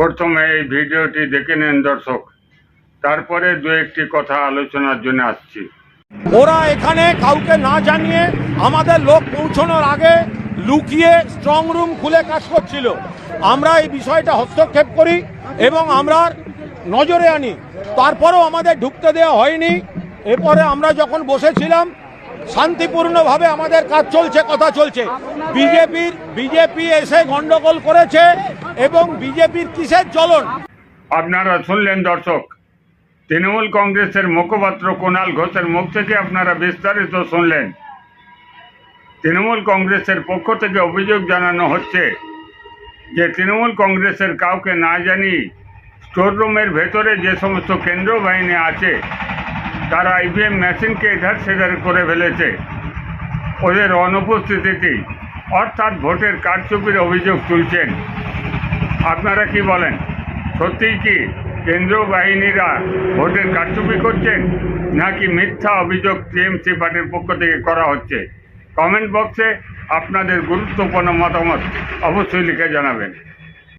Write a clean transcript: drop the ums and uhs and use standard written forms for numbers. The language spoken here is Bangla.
প্রথমে এই ভিডিওটি দেখে নেন দর্শক, তারপরে দু একটি কথা আলোচনার জন্য আসছি। ওরা এখানে কাউকে না জানিয়ে আমাদের লোক পৌঁছানোর আগে লুকিয়ে স্ট্রং রুম খুলে কাজ করছিল। আমরা এই বিষয়টা হস্তক্ষেপ করি এবং আমরা নজরে আনি, তারপরেও আমাদের ঢুকতে দেওয়া হয়নি। এরপরে আমরা যখন বসেছিলাম শান্তিপূর্ণভাবে আমাদের কাজ চলছে, কথা চলছে। বিজেপি এসে গন্ডগোল করেছে এবং বিজেপির কিসের চলন আপনারা শুনলেন দর্শক, তৃণমূল কংগ্রেসের মুখপাত্র কুণাল ঘোষের মুখ থেকে আপনারা বিস্তারিত শুনলেন। তৃণমূল কংগ্রেসের পক্ষ থেকে অভিযোগ জানানো হচ্ছে যে তৃণমূল কংগ্রেসের কাউকে না জানিয়ে স্টোর রুমের ভেতরে যে সমস্ত কেন্দ্রীয় বাহিনী আছে তারা ইভিএম মেশিনকে এধার সেধার করে ফেলেছে ওদের অনুপস্থিতিতে, অর্থাৎ ভোটের কারচুপির অভিযোগ তুলছেন। আপনারা কি বলেন, সত্যিই কি কেন্দ্রীয় বাহিনীরা ভোটের কারচুপি করছেন, নাকি মিথ্যা অভিযোগ টিএমসি পার্টির পক্ষ থেকে করা হচ্ছে? কমেন্ট বক্সে আপনাদের গুরুত্বপূর্ণ মতামত অবশ্যই লিখে জানাবেন।